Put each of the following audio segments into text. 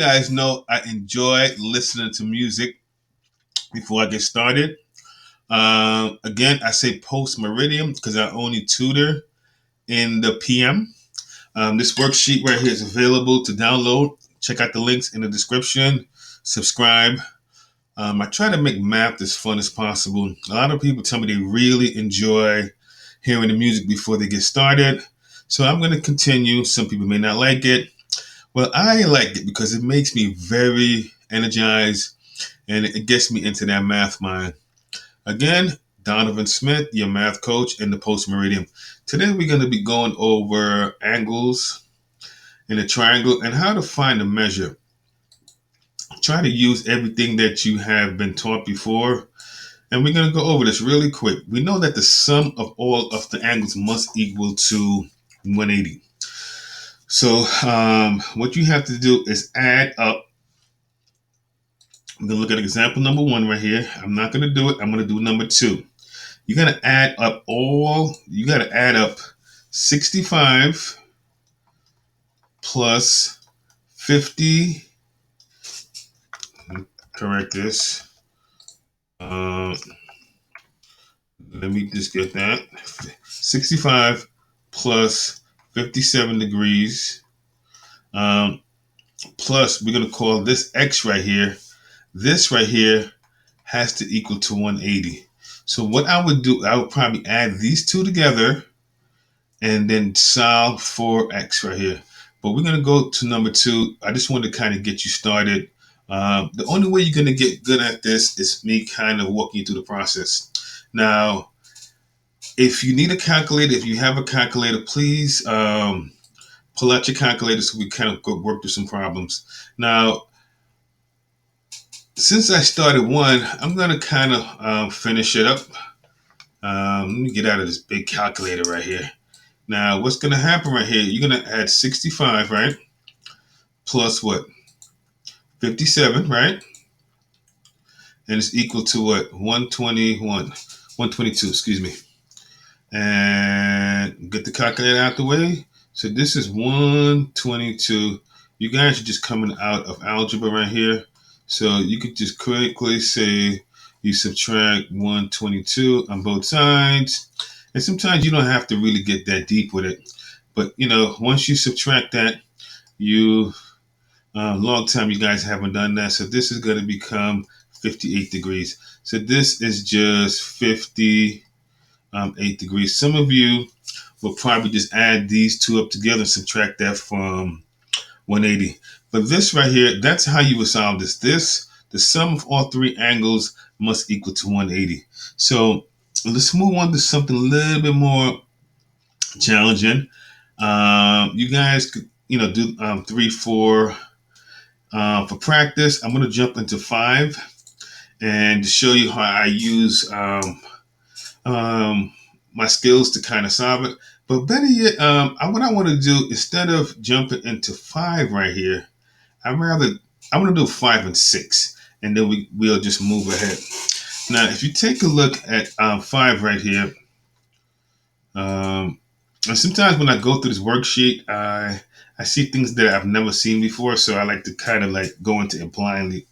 guys know I enjoy listening to music before I get started. Again, I say post meridian because I only tutor in the PM. This worksheet right here is available to download. Check out the links in the description. Subscribe. I try to make math as fun as possible. A lot of people tell me they really enjoy hearing the music before they get started. So I'm going to continue. Some people may not like it. Well, I like it because it makes me very energized and it gets me into that math mind. Again, Donovan Smith, your math coach in the Post Meridian. Today we're going to be going over angles in a triangle and how to find a measure. Try to use everything that you have been taught before. And we're going to go over this really quick. We know that the sum of all of the angles must equal to 180. So what you have to do is add up. I'm going to look at example number 1 right here. I'm not going to do it. I'm going to do number 2. You got to add up you got to add up 65 plus 50. Correct this. Let me just get that. 65 plus 57 degrees. Plus, we're going to call this X right here. This right here has to equal to 180. So what I would do, I would probably add these two together and then solve for X right here. But we're going to go to number 2. I just want to kind of get you started. The only way you're going to get good at this is me kind of walking you through the process. Now, if you need a calculator, if you have a calculator, please pull out your calculator so we kind of go work through some problems. Now, since I started one, I'm going to kind of finish it up. Let me get out of this big calculator right here. Now, what's going to happen right here, you're going to add 65, right? Plus what? 57, right? And it's equal to what? 122, excuse me. And get the calculator out the way. So this is 122. You guys are just coming out of algebra right here. So you could just quickly say you subtract 122 on both sides. And sometimes you don't have to really get that deep with it. But, once you subtract that, long time you guys haven't done that. So this is going to become 58 degrees. So this is just 58 degrees. Some of you will probably just add these two up together and subtract that from 180. But this right here, that's how you would solve this. The sum of all 3 angles must equal to 180. So let's move on to something a little bit more challenging. You guys could, do 3, 4 for practice. I'm going to jump into 5 and show you how I use my skills to kind of solve it. But better yet, what I want to do, instead of jumping into 5 right here, I'm going to do 5 and 6, and then we'll just move ahead. Now, if you take a look at 5 right here, and sometimes when I go through this worksheet, I see things that I've never seen before, so I like to kind of like go into it blindly.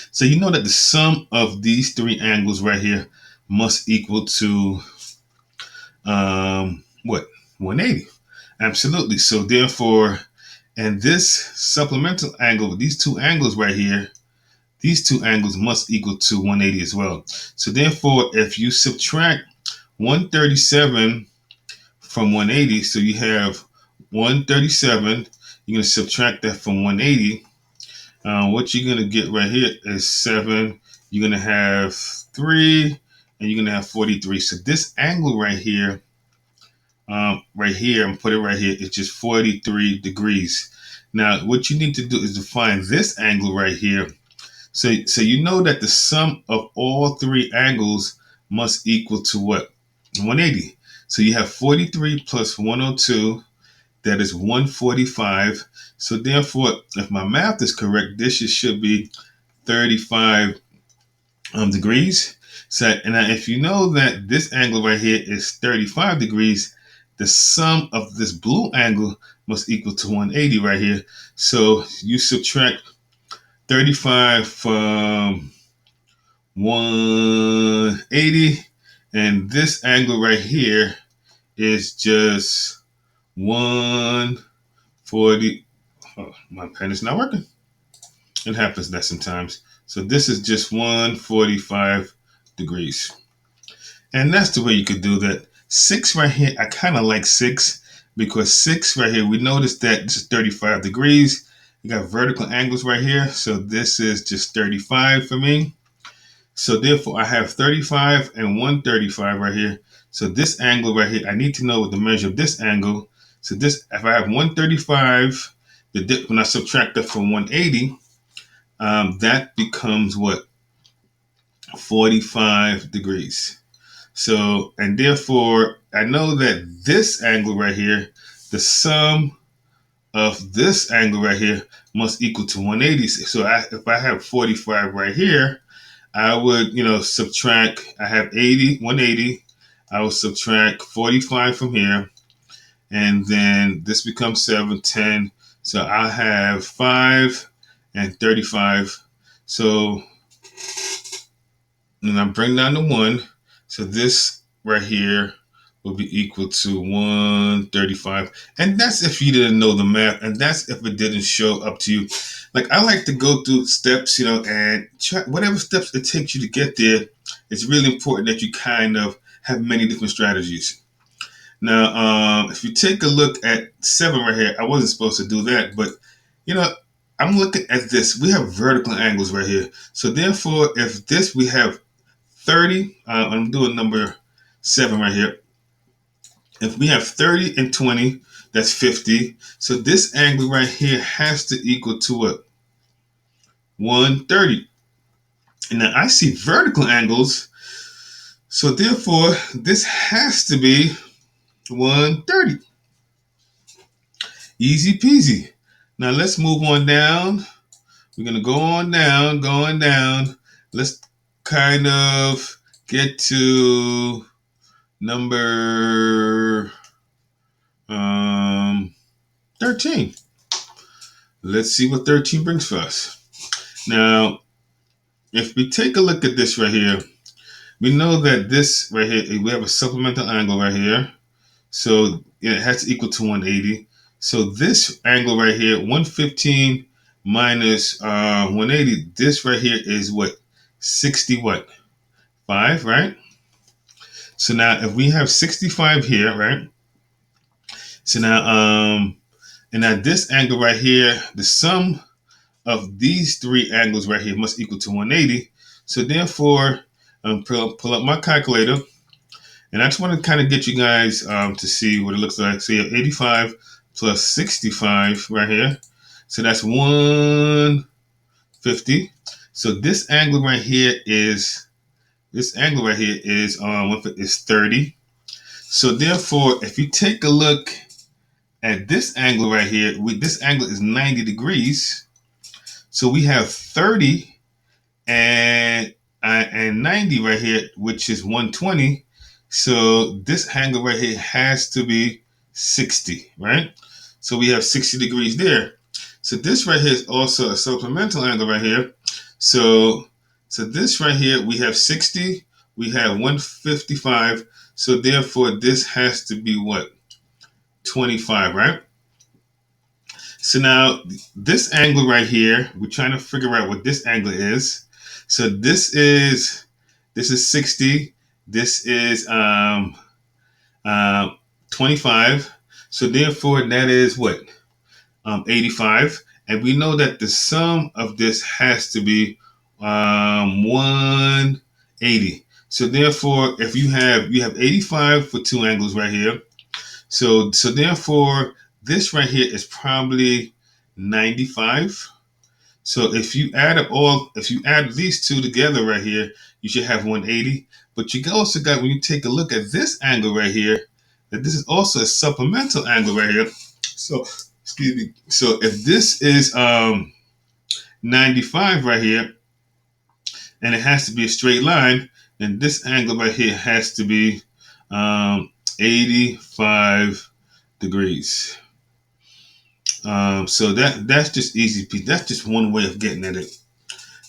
So you know that the sum of these 3 angles right here must equal to what? 180. Absolutely. So therefore, and this supplemental angle, these 2 angles right here, these 2 angles must equal to 180 as well. So therefore, if you subtract 137 from 180, so you have 137, you're going to subtract that from 180. What you're going to get right here is 7. You're going to have 3, and you're going to have 43. So this angle right here, I'm put it right here, it's just 43 degrees. Now, what you need to do is to find this angle right here. So you know that the sum of all 3 angles must equal to what? 180. So you have 43 plus 102. That is 145. So therefore, if my math is correct, this should be 35 degrees. So, and if you know that this angle right here is 35 degrees, the sum of this blue angle must equal to 180 right here. So you subtract 35 from 180, and this angle right here is just 140. Oh, my pen is not working. It happens that sometimes. So this is just 145 degrees. And that's the way you could do that. 6 right here, I kind of like 6 because 6 right here, we notice that this is 35 degrees. You got vertical angles right here. So this is just 35 for me. So therefore, I have 35 and 135 right here. So this angle right here, I need to know what the measure of this angle. So this, if I have 135, when I subtract that from 180, that becomes what? 45 degrees. So, and therefore, I know that this angle right here, the sum of this angle right here must equal to 180. So if I have 45 right here, I would, subtract, I have 180. I will subtract 45 from here. And then this becomes 7, 10. So I have 5 and 35. So, and I bring down the 1. So this right here will be equal to 135. And that's if you didn't know the math. And that's if it didn't show up to you. Like, I like to go through steps, and try whatever steps it takes you to get there. It's really important that you kind of have many different strategies. Now, if you take a look at 7 right here, I wasn't supposed to do that, but I'm looking at this. We have vertical angles right here. So therefore, if this we have 30, I'm doing number 7 right here. If we have 30 and 20, that's 50. So this angle right here has to equal to what? 130. And now I see vertical angles. So therefore, this has to be 130. Easy peasy. Now let's move on down. We're going to go on down, going down. Let's kind of get to number 13. Let's see what 13 brings for us. Now, if we take a look at this right here, we know that this right here, we have a supplemental angle right here. So it has to equal to 180. So this angle right here, 115 minus 180, this right here is what? 60 what? 5, right? So now if we have 65 here, right? So now, and now this angle right here, the sum of these 3 angles right here must equal to 180. So therefore, pull up my calculator. And I just want to kind of get you guys to see what it looks like. So you have 85 plus 65 right here. So that's 150. So this angle right here is 30. So therefore, if you take a look at this angle right here, this angle is 90 degrees. So we have 30 and 90 right here, which is 120. So this angle right here has to be 60, right? So we have 60 degrees there. So this right here is also a supplemental angle right here. So this right here, we have 60, we have 155. So therefore, this has to be what? 25, right? So now this angle right here, we're trying to figure out what this angle is. So this is 60. This is 25. So therefore, that is what? 85. And we know that the sum of this has to be 180. So therefore, if you have 85 for 2 angles right here. So therefore, this right here is probably 95. So if you add these 2 together right here, you should have 180. But you also got, when you take a look at this angle right here, that this is also a supplemental angle right here. So, excuse me. So if this is 95 right here, and it has to be a straight line, then this angle right here has to be 85 degrees. So that's just easy. That's just one way of getting at it.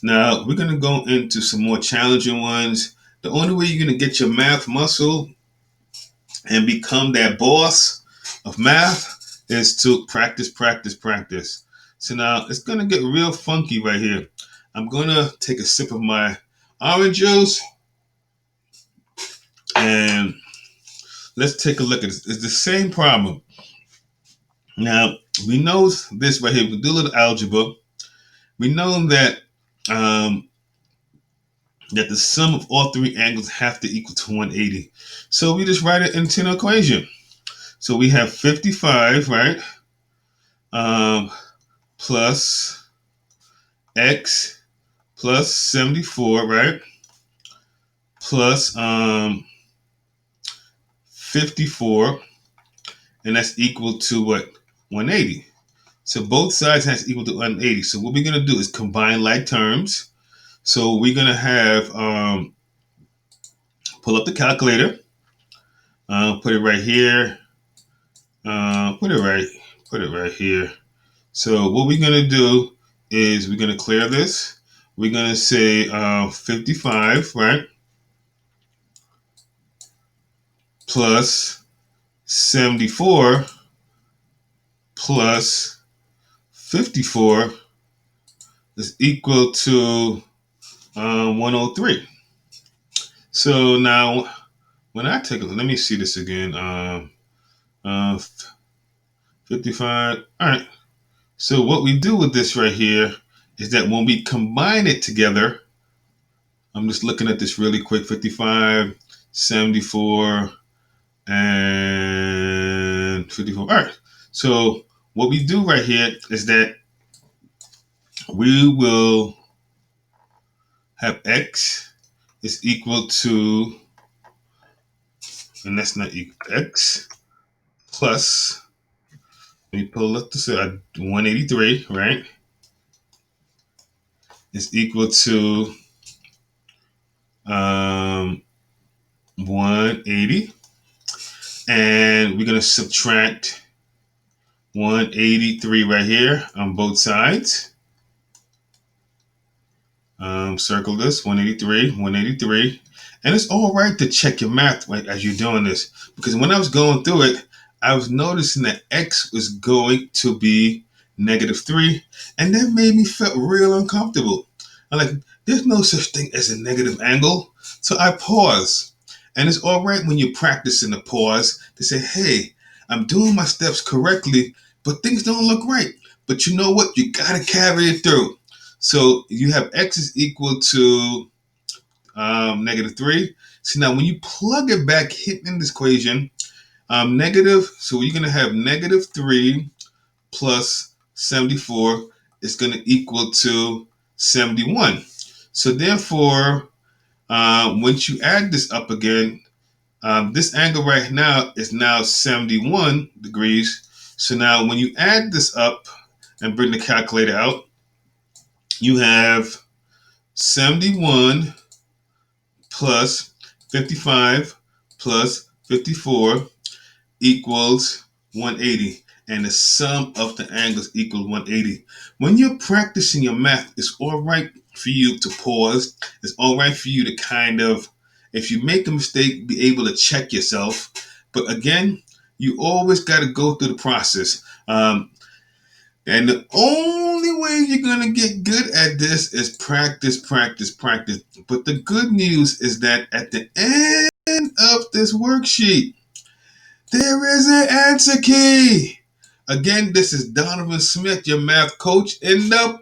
Now we're gonna go into some more challenging ones. The only way you're gonna get your math muscle and become that boss of math is to practice, practice, practice. So now it's gonna get real funky right here. I'm gonna take a sip of my orange juice and let's take a look at this. It's the same problem. Now we know this right here. We do a little algebra. We know that that the sum of all three angles have to equal to 180. So we just write it into an equation. So we have 55, right? Plus x plus 74, right? Plus 54, and that's equal to what? 180. So both sides has equal to 180. So what we're gonna do is combine like terms. So we're gonna have pull up the calculator, put it right here, put it right here. So what we're gonna do is we're gonna clear this. We're gonna say 55, right? Plus 74 plus 54 is equal to 103. So now when I take a look, let me see this again. Uh, 55. All right. So what we do with this right here is that when we combine it together, I'm just looking at this really quick. 55, 74, and 54. All right. So what we do right here is that we will have x is equal to, and that's not equal, x plus, let me pull up this 183, right? Is equal to 180. And we're going to subtract 183 right here on both sides. Circle this, 183. And it's all right to check your math right, as you're doing this. Because when I was going through it, I was noticing that x was going to be -3. And that made me feel real uncomfortable. I'm like, there's no such thing as a negative angle. So I pause. And it's all right when you're practicing the pause to say, hey, I'm doing my steps correctly, but things don't look right. But you know what? You got to carry it through. So you have x is equal to -3. So now when you plug it back in this equation, negative, so you're going to have -3 plus 74 is going to equal to 71. So therefore, once you add this up again, this angle right now is now 71 degrees. So now when you add this up and bring the calculator out, you have 71 plus 55 plus 54 equals 180. And the sum of the angles equals 180. When you're practicing your math, it's all right for you to pause. It's all right for you to kind of, if you make a mistake, be able to check yourself. But again, you always got to go through the process. And the only way you're going to get good at this is practice, practice, practice. But the good news is that at the end of this worksheet, there is an answer key. Again, this is Donovan Smith, your math coach in the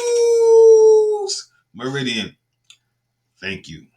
Pools Meridian. Thank you.